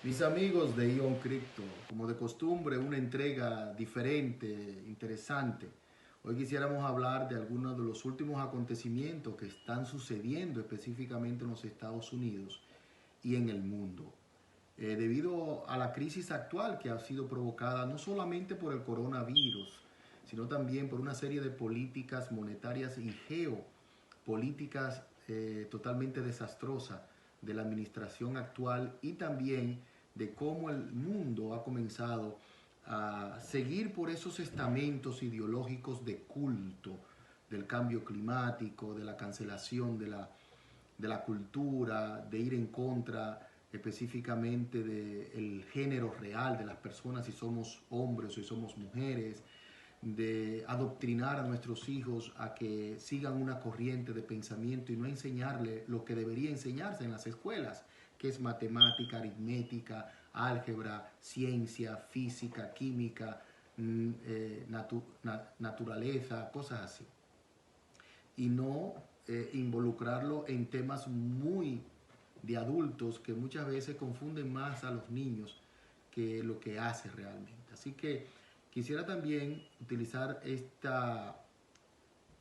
Mis amigos de Ion Crypto, como de costumbre, una entrega diferente, interesante. Hoy quisiéramos hablar de algunos de los últimos acontecimientos que están sucediendo específicamente en los Estados Unidos y en el mundo. Debido a la crisis actual que ha sido provocada no solamente por el coronavirus, sino también por una serie de políticas monetarias y geopolíticas totalmente desastrosas de la administración actual y también de cómo el mundo ha comenzado a seguir por esos estamentos ideológicos de culto del cambio climático, de la cancelación de la cultura, de ir en contra específicamente del género real de las personas, si somos hombres o si somos mujeres, de adoctrinar a nuestros hijos a que sigan una corriente de pensamiento y no enseñarle lo que debería enseñarse en las escuelas, que es matemática, aritmética, álgebra, ciencia, física, química, naturaleza, cosas así. Y no involucrarlo en temas muy de adultos que muchas veces confunden más a los niños que lo que hace realmente. Así que quisiera también utilizar esta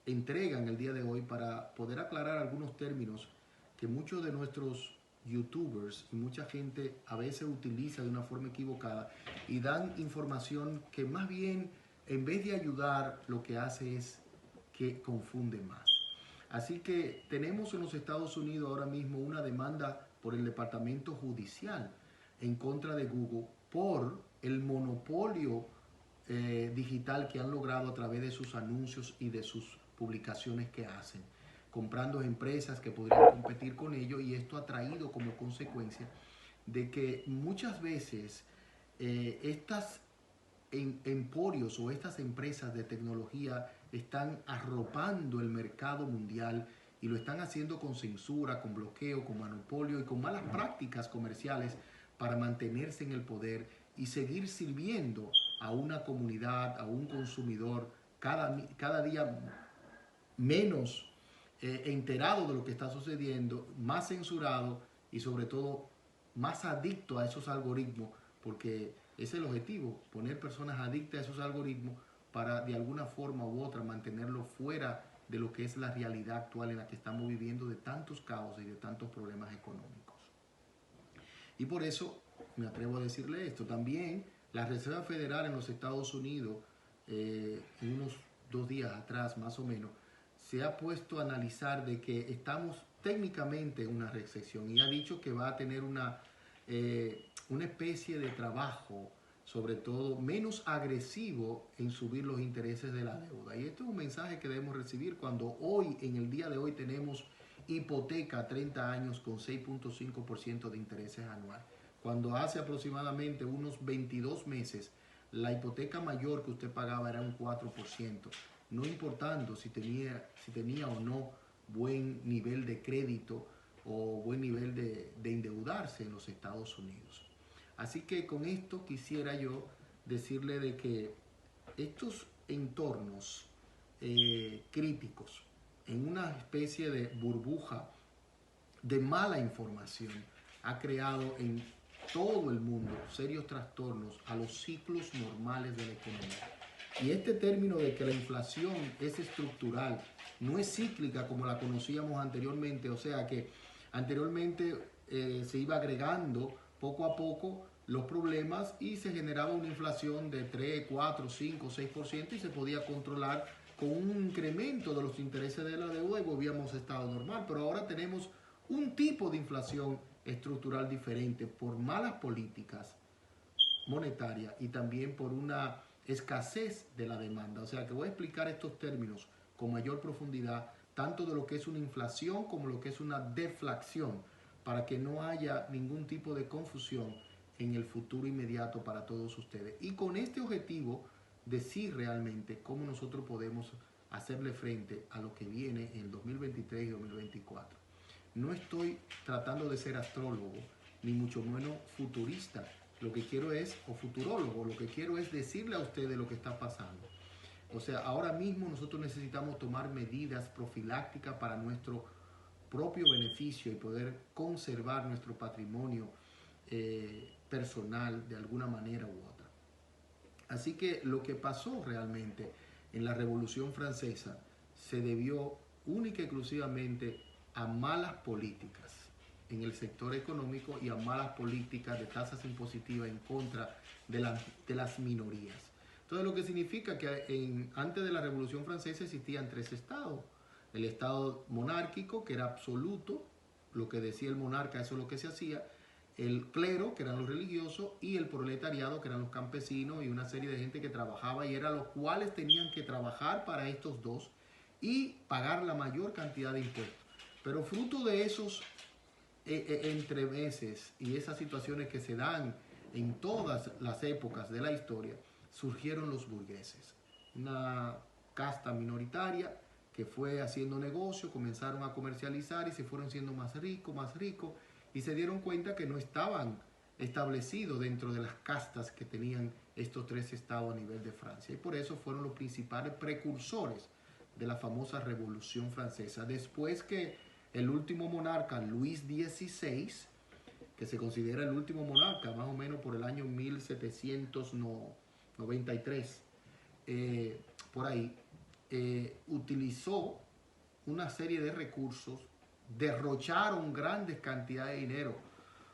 entrega en el día de hoy para poder aclarar algunos términos que muchos de nuestros youtubers y mucha gente a veces utiliza de una forma equivocada y dan información que más bien en vez de ayudar lo que hace es que confunde más. Así que tenemos en los Estados Unidos ahora mismo una demanda por el Departamento Judicial en contra de Google por el monopolio digital que han logrado a través de sus anuncios y de sus publicaciones que hacen, comprando empresas que podrían competir con ellos, y esto ha traído como consecuencia de que muchas veces estas emporios o estas empresas de tecnología están arropando el mercado mundial y lo están haciendo con censura, con bloqueo, con monopolio y con malas prácticas comerciales para mantenerse en el poder y seguir sirviendo a una comunidad, a un consumidor cada día menos enterado de lo que está sucediendo, más censurado y sobre todo más adicto a esos algoritmos, porque ese es el objetivo, poner personas adictas a esos algoritmos para de alguna forma u otra mantenerlo fuera de lo que es la realidad actual en la que estamos viviendo, de tantos caos y de tantos problemas económicos. Y por eso me atrevo a decirle esto. También la Reserva Federal en los Estados Unidos, en unos 2 días atrás más o menos, se ha puesto a analizar de que estamos técnicamente en una recesión y ha dicho que va a tener una especie de trabajo, sobre todo menos agresivo en subir los intereses de la deuda. Y esto es un mensaje que debemos recibir cuando hoy, en el día de hoy, tenemos hipoteca a 30 años con 6.5% de intereses anual. Cuando hace aproximadamente unos 22 meses, la hipoteca mayor que usted pagaba era un 4%, no importando si tenía o no buen nivel de crédito o buen nivel de endeudarse en los Estados Unidos. Así que con esto quisiera yo decirle de que estos entornos críticos, en una especie de burbuja de mala información, ha creado en todo el mundo serios trastornos a los ciclos normales de la economía. Y este término de que la inflación es estructural, no es cíclica como la conocíamos anteriormente, o sea que anteriormente se iba agregando poco a poco los problemas y se generaba una inflación de 3, 4, 5, 6% y se podía controlar con un incremento de los intereses de la deuda y volvíamos a estado normal. Pero ahora tenemos un tipo de inflación estructural diferente por malas políticas monetarias y también por una escasez de la demanda. O sea que voy a explicar estos términos con mayor profundidad, tanto de lo que es una inflación como lo que es una deflación, para que no haya ningún tipo de confusión en el futuro inmediato para todos ustedes. Y con este objetivo, decir realmente cómo nosotros podemos hacerle frente a lo que viene en 2023 y 2024. No estoy tratando de ser astrólogo, ni mucho menos futurista. Lo que quiero es, o futurólogo, lo que quiero es decirle a ustedes lo que está pasando. O sea, ahora mismo nosotros necesitamos tomar medidas profilácticas para nuestro propio beneficio y poder conservar nuestro patrimonio personal de alguna manera u otra. Así que lo que pasó realmente en la Revolución Francesa se debió única y exclusivamente a malas políticas en el sector económico y a malas políticas de tasas impositivas en contra de las minorías. Entonces, lo que significa que antes de la Revolución Francesa existían tres estados. El estado monárquico, que era absoluto, lo que decía el monarca, eso es lo que se hacía. El clero, que eran los religiosos, y el proletariado, que eran los campesinos, y una serie de gente que trabajaba, y eran los cuales tenían que trabajar para estos dos y pagar la mayor cantidad de impuestos. Pero fruto de esos entremeses y esas situaciones que se dan en todas las épocas de la historia, surgieron los burgueses, una casta minoritaria que fue haciendo negocio, comenzaron a comercializar y se fueron siendo más ricos, y se dieron cuenta que no estaban establecidos dentro de las castas que tenían estos tres estados a nivel de Francia. Y por eso fueron los principales precursores de la famosa Revolución Francesa. Después que el último monarca, Luis XVI, que se considera el último monarca, más o menos por el año 1793, por ahí, utilizó una serie de recursos, derrocharon grandes cantidades de dinero.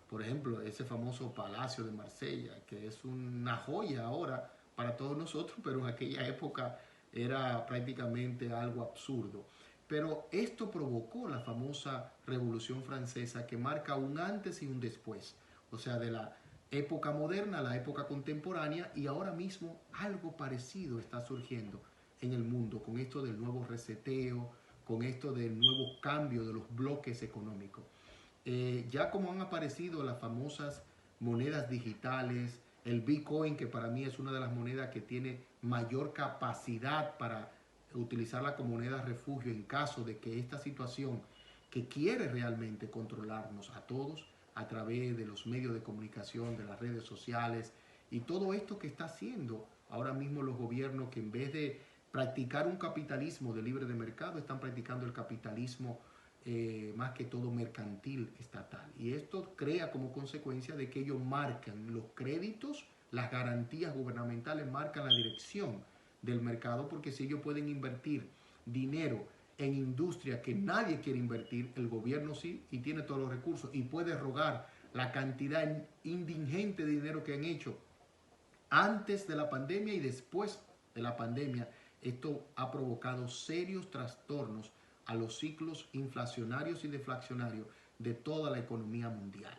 Por ejemplo, ese famoso Palacio de Marsella, que es una joya ahora para todos nosotros, pero en aquella época era prácticamente algo absurdo. Pero esto provocó la famosa Revolución Francesa, que marca un antes y un después, o sea, de la época moderna a la época contemporánea, y ahora mismo algo parecido está surgiendo en el mundo con esto del nuevo reseteo, con esto del nuevo cambio de los bloques económicos. Ya como han aparecido las famosas monedas digitales, el Bitcoin, que para mí es una de las monedas que tiene mayor capacidad para utilizarla como moneda refugio en caso de que esta situación que quiere realmente controlarnos a todos a través de los medios de comunicación, de las redes sociales y todo esto que está haciendo ahora mismo los gobiernos, que en vez de practicar un capitalismo de libre de mercado, están practicando el capitalismo más que todo mercantil estatal. Y esto crea como consecuencia de que ellos marcan los créditos, las garantías gubernamentales marcan la dirección del mercado, porque si ellos pueden invertir dinero en industria que nadie quiere invertir, el gobierno sí, y tiene todos los recursos y puede rogar la cantidad indigente de dinero que han hecho antes de la pandemia y después de la pandemia. Esto ha provocado serios trastornos a los ciclos inflacionarios y deflacionarios de toda la economía mundial.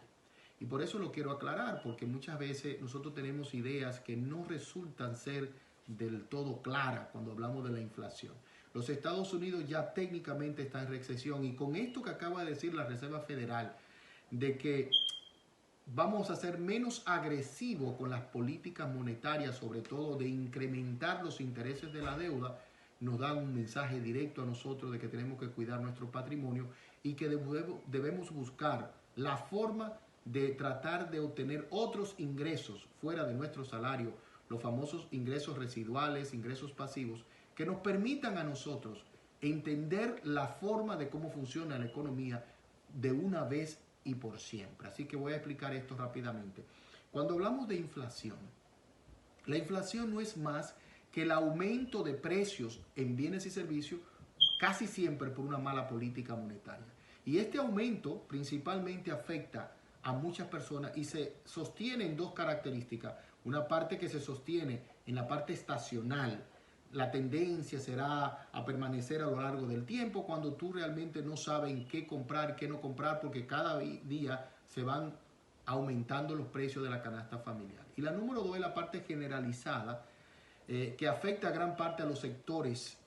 Y por eso lo quiero aclarar, porque muchas veces nosotros tenemos ideas que no resultan ser del todo claras cuando hablamos de la inflación. Los Estados Unidos ya técnicamente están en recesión, y con esto que acaba de decir la Reserva Federal, de que vamos a ser menos agresivos con las políticas monetarias, sobre todo de incrementar los intereses de la deuda, nos da un mensaje directo a nosotros de que tenemos que cuidar nuestro patrimonio y que debemos buscar la forma de tratar de obtener otros ingresos fuera de nuestro salario, los famosos ingresos residuales, ingresos pasivos, que nos permitan a nosotros entender la forma de cómo funciona la economía de una vez y por siempre. Así que voy a explicar esto rápidamente. Cuando hablamos de inflación, la inflación no es más que el aumento de precios en bienes y servicios, casi siempre por una mala política monetaria. Y este aumento principalmente afecta a muchas personas y se sostiene en dos características. Una parte que se sostiene en la parte estacional. La tendencia será a permanecer a lo largo del tiempo, cuando tú realmente no sabes en qué comprar, qué no comprar, porque cada día se van aumentando los precios de la canasta familiar. Y la número dos es la parte generalizada, que afecta a gran parte a los sectores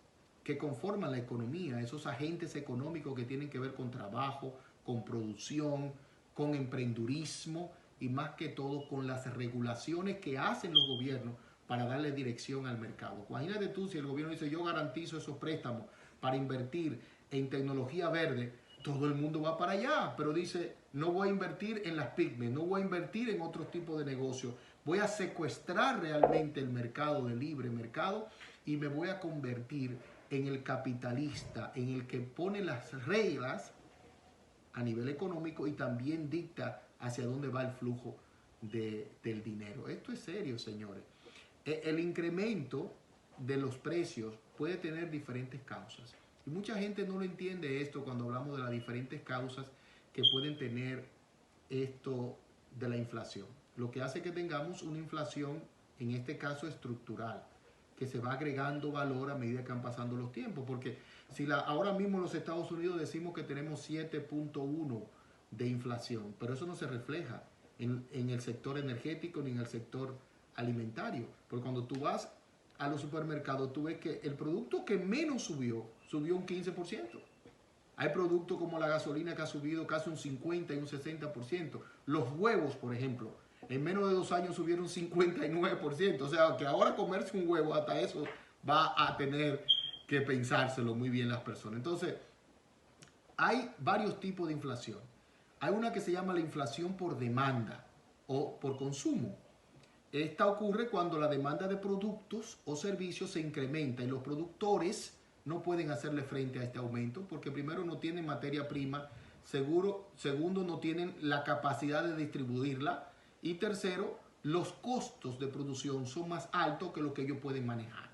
que conforman la economía, esos agentes económicos que tienen que ver con trabajo, con producción, con emprendurismo y más que todo con las regulaciones que hacen los gobiernos para darle dirección al mercado. Imagínate tú si el gobierno dice: yo garantizo esos préstamos para invertir en tecnología verde, todo el mundo va para allá, pero dice: no voy a invertir en las pymes, no voy a invertir en otros tipos de negocios, voy a secuestrar realmente el mercado de libre mercado y me voy a convertir en el capitalista, en el que pone las reglas a nivel económico y también dicta hacia dónde va el flujo del dinero. Esto es serio, señores. El incremento de los precios puede tener diferentes causas. Y mucha gente no lo entiende esto cuando hablamos de las diferentes causas que pueden tener esto de la inflación. Lo que hace que tengamos una inflación, en este caso estructural, que se va agregando valor a medida que van pasando los tiempos. Porque si ahora mismo en los Estados Unidos decimos que tenemos 7.1 de inflación, pero eso no se refleja en el sector energético ni en el sector alimentario. Porque cuando tú vas a los supermercados, tú ves que el producto que menos subió un 15%. Hay productos como la gasolina que ha subido casi un 50 y un 60%. Los huevos, por ejemplo, en menos de 2 años subieron un 59%. O sea, que ahora comerse un huevo, hasta eso va a tener que pensárselo muy bien las personas. Entonces, hay varios tipos de inflación. Hay una que se llama la inflación por demanda o por consumo. Esta ocurre cuando la demanda de productos o servicios se incrementa y los productores no pueden hacerle frente a este aumento porque primero no tienen materia prima, segundo no tienen la capacidad de distribuirla y tercero, los costos de producción son más altos que lo que ellos pueden manejar.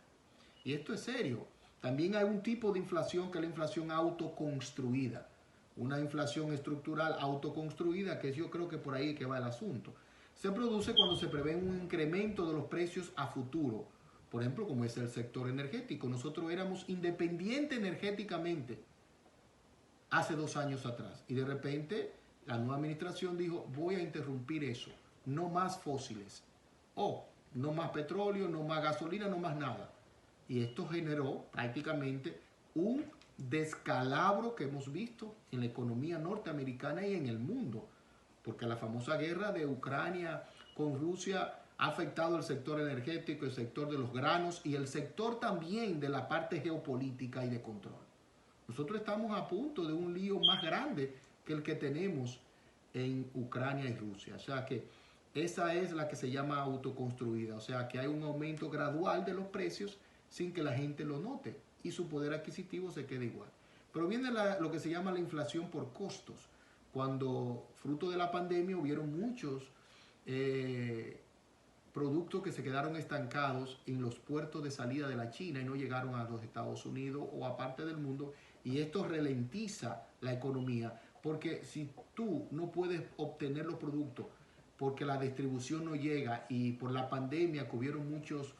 Y esto es serio. También hay un tipo de inflación que es la inflación autoconstruida. Una inflación estructural autoconstruida, que yo creo que por ahí es que va el asunto. Se produce cuando se prevé un incremento de los precios a futuro. Por ejemplo, como es el sector energético. Nosotros éramos independientes energéticamente hace 2 años atrás. Y de repente la nueva administración dijo, voy a interrumpir eso. No más fósiles. O no más petróleo, no más gasolina, no más nada. Y esto generó prácticamente un descalabro que hemos visto en la economía norteamericana y en el mundo. Porque la famosa guerra de Ucrania con Rusia ha afectado el sector energético, el sector de los granos y el sector también de la parte geopolítica y de control. Nosotros estamos a punto de un lío más grande que el que tenemos en Ucrania y Rusia. O sea que esa es la que se llama autoconstruida. O sea que hay un aumento gradual de los precios sin que la gente lo note y su poder adquisitivo se quede igual. Pero viene lo que se llama la inflación por costos. Cuando, fruto de la pandemia, hubieron muchos productos que se quedaron estancados en los puertos de salida de la China y no llegaron a los Estados Unidos o a parte del mundo, y esto ralentiza la economía, porque si tú no puedes obtener los productos porque la distribución no llega y por la pandemia que hubieron muchos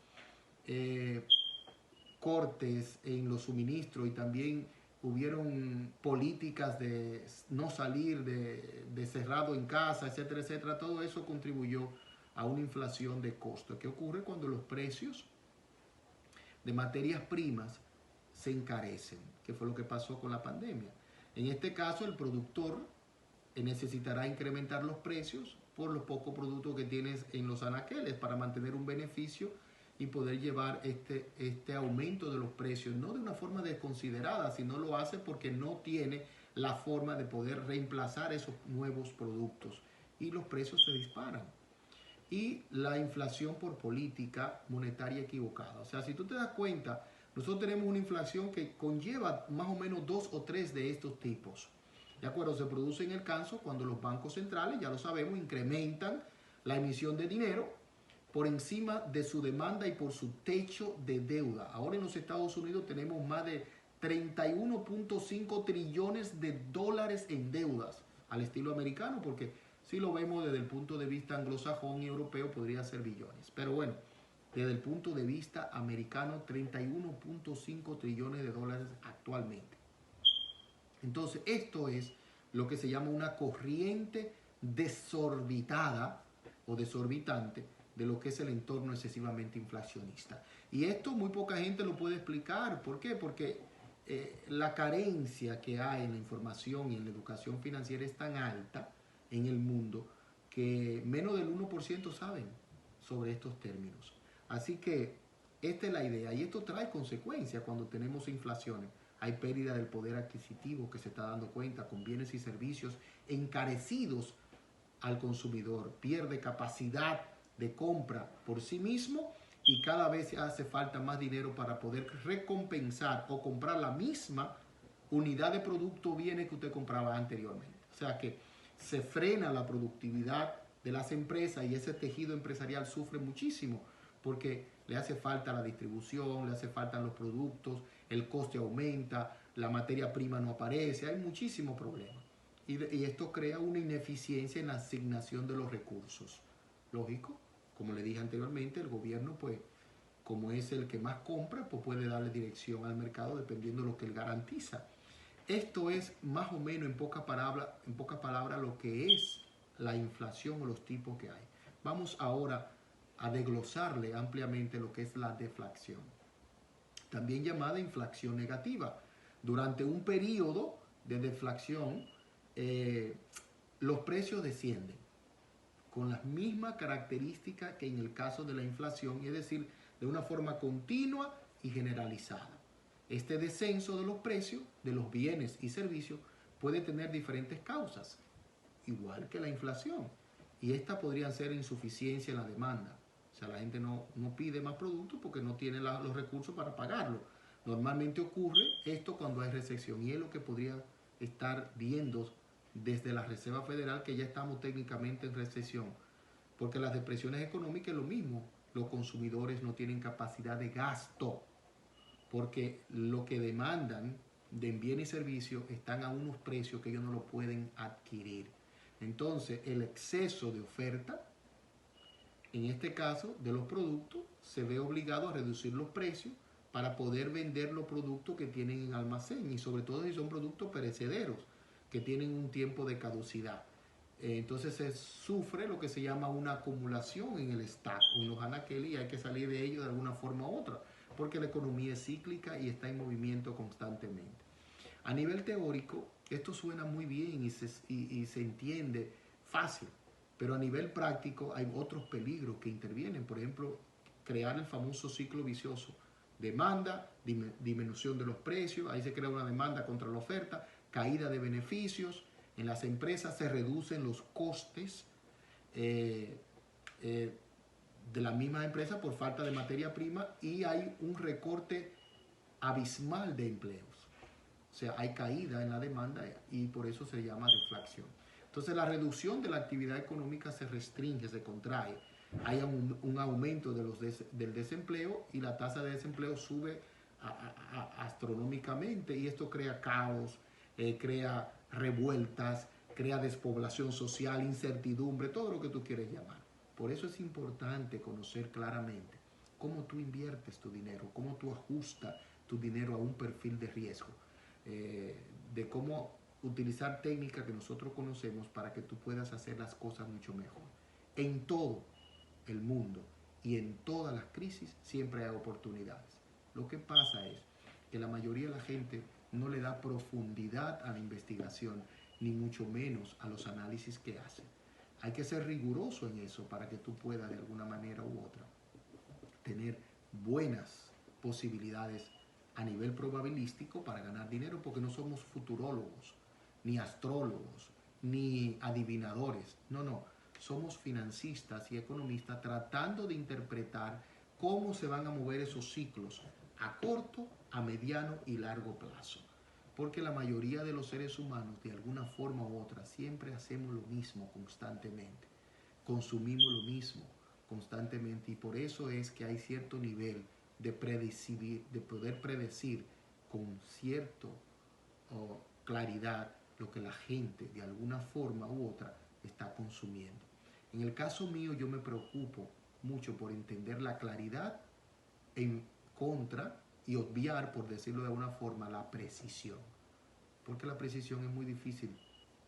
cortes en los suministros y también hubieron políticas de no salir, de cerrado en casa, etcétera, etcétera, todo eso contribuyó a una inflación de costos. ¿Qué ocurre cuando los precios de materias primas se encarecen? ¿Qué fue lo que pasó con la pandemia? En este caso, el productor necesitará incrementar los precios por los pocos productos que tienes en los anaqueles para mantener un beneficio y poder llevar este aumento de los precios, no de una forma desconsiderada, sino lo hace porque no tiene la forma de poder reemplazar esos nuevos productos y los precios se disparan. Y la inflación por política monetaria equivocada. O sea, si tú te das cuenta, nosotros tenemos una inflación que conlleva más o menos 2 o 3 de estos tipos. ¿De acuerdo? Se produce en el caso cuando los bancos centrales, ya lo sabemos, incrementan la emisión de dinero por encima de su demanda y por su techo de deuda. Ahora en los Estados Unidos tenemos más de 31.5 trillones de dólares en deudas al estilo americano, porque si lo vemos desde el punto de vista anglosajón y europeo podría ser billones. Pero bueno, desde el punto de vista americano, 31.5 trillones de dólares actualmente. Entonces, esto es lo que se llama una corriente desorbitada o desorbitante de lo que es el entorno excesivamente inflacionista. Y esto muy poca gente lo puede explicar. ¿Por qué? Porque la carencia que hay en la información y en la educación financiera es tan alta en el mundo que menos del 1% saben sobre estos términos. Así que esta es la idea y esto trae consecuencias cuando tenemos inflaciones. Hay pérdida del poder adquisitivo que se está dando cuenta con bienes y servicios encarecidos al consumidor. Pierde capacidad de compra por sí mismo y cada vez hace falta más dinero para poder recompensar o comprar la misma unidad de producto o bienes que usted compraba anteriormente. O sea que se frena la productividad de las empresas, y ese tejido empresarial sufre muchísimo porque le hace falta la distribución, le hace falta los productos, el coste aumenta, la materia prima no aparece, hay muchísimos problemas. Y esto crea una ineficiencia en la asignación de los recursos. Lógico, como le dije anteriormente, el gobierno, pues, como es el que más compra, pues puede darle dirección al mercado dependiendo de lo que él garantiza. Esto es más o menos en pocas palabras lo que es la inflación o los tipos que hay. Vamos ahora a desglosarle ampliamente lo que es la deflación, también llamada inflación negativa. Durante un periodo de deflación, los precios descienden con las mismas características que en el caso de la inflación, es decir, de una forma continua y generalizada. Este descenso de los precios de los bienes y servicios puede tener diferentes causas, igual que la inflación. Y estas podrían ser insuficiencia en la demanda. O sea, la gente no pide más productos porque no tiene los recursos para pagarlo. Normalmente ocurre esto cuando hay recesión, y es lo que podría estar viendo desde la Reserva Federal, que ya estamos técnicamente en recesión. Porque las depresiones económicas es lo mismo. Los consumidores no tienen capacidad de gasto, porque lo que demandan de bienes y servicios están a unos precios que ellos no lo pueden adquirir. Entonces, el exceso de oferta, en este caso, de los productos, se ve obligado a reducir los precios para poder vender los productos que tienen en almacén, y sobre todo si son productos perecederos, que tienen un tiempo de caducidad. Entonces se sufre lo que se llama una acumulación en el stock o en los anaqueles, y hay que salir de ello de alguna forma u otra, porque la economía es cíclica y está en movimiento constantemente. A nivel teórico, esto suena muy bien y se entiende fácil, pero a nivel práctico hay otros peligros que intervienen. Por ejemplo, crear el famoso ciclo vicioso. Demanda, disminución de los precios, ahí se crea una demanda contra la oferta, caída de beneficios. En las empresas se reducen los costes de la misma empresa por falta de materia prima, y hay un recorte abismal de empleos. O sea, hay caída en la demanda y por eso se llama deflación. Entonces, la reducción de la actividad económica se restringe, se contrae. Hay un aumento del desempleo, y la tasa de desempleo sube astronómicamente, y esto crea caos, crea revueltas, crea despoblación social, incertidumbre, todo lo que tú quieres llamar. Por eso es importante conocer claramente cómo tú inviertes tu dinero, cómo tú ajustas tu dinero a un perfil de riesgo, de cómo utilizar técnicas que nosotros conocemos para que tú puedas hacer las cosas mucho mejor. En todo el mundo y en todas las crisis siempre hay oportunidades. Lo que pasa es que la mayoría de la gente no le da profundidad a la investigación, ni mucho menos a los análisis que hacen. Hay que ser riguroso en eso para que tú puedas de alguna manera u otra tener buenas posibilidades a nivel probabilístico para ganar dinero, porque no somos futurólogos, ni astrólogos, ni adivinadores. No. Somos financistas y economistas tratando de interpretar cómo se van a mover esos ciclos a corto, a mediano y largo plazo. Porque la mayoría de los seres humanos, de alguna forma u otra, siempre hacemos lo mismo constantemente. Consumimos lo mismo constantemente, y por eso es que hay cierto nivel de poder predecir con cierta claridad lo que la gente de alguna forma u otra está consumiendo. En el caso mío, yo me preocupo mucho por entender la claridad en contra y obviar, por decirlo de alguna forma, la precisión. Porque la precisión es muy difícil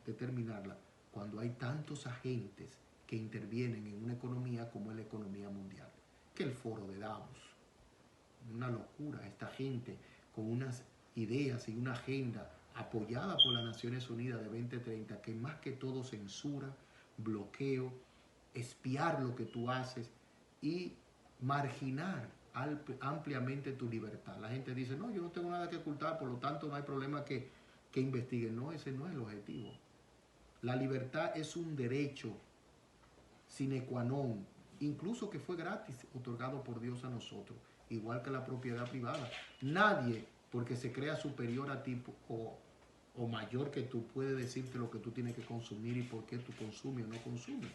determinarla cuando hay tantos agentes que intervienen en una economía como es la economía mundial. Que el foro de Davos, una locura, esta gente con unas ideas y una agenda apoyada por las Naciones Unidas de 2030, que más que todo censura, bloqueo, espiar lo que tú haces y marginar ampliamente tu libertad. La gente dice, no, yo no tengo nada que ocultar, por lo tanto no hay problema que investiguen. No, ese no es el objetivo. La libertad es un derecho sine qua non, incluso que fue gratis, otorgado por Dios a nosotros, igual que la propiedad privada. Nadie, porque se crea superior a ti o mayor que tú, puede decirte lo que tú tienes que consumir y por qué tú consumes o no consumes.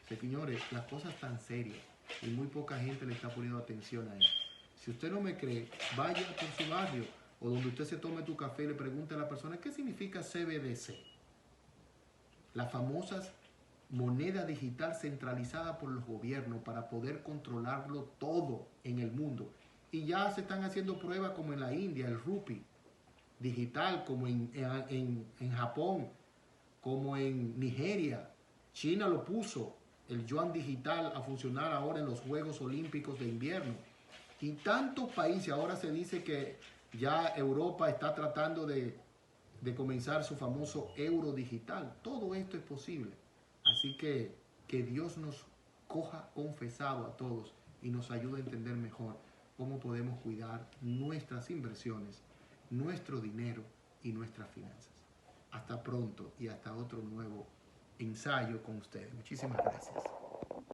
Señores, las cosas están serias y muy poca gente le está poniendo atención a eso. Si usted no me cree, vaya por su barrio o donde usted se tome tu café y le pregunte a la persona qué significa CBDC. Las famosas moneda digital centralizada por los gobiernos para poder controlarlo todo en el mundo. Y ya se están haciendo pruebas como en la India, el rupee digital, como en Japón, como en Nigeria. China lo puso, el yuan digital, a funcionar ahora en los Juegos Olímpicos de invierno. Y tantos países, ahora se dice que ya Europa está tratando de comenzar su famoso euro digital. Todo esto es posible. Así que Dios nos coja confesado a todos y nos ayude a entender mejor cómo podemos cuidar nuestras inversiones, nuestro dinero y nuestras finanzas. Hasta pronto y hasta otro nuevo ensayo con ustedes. Muchísimas gracias.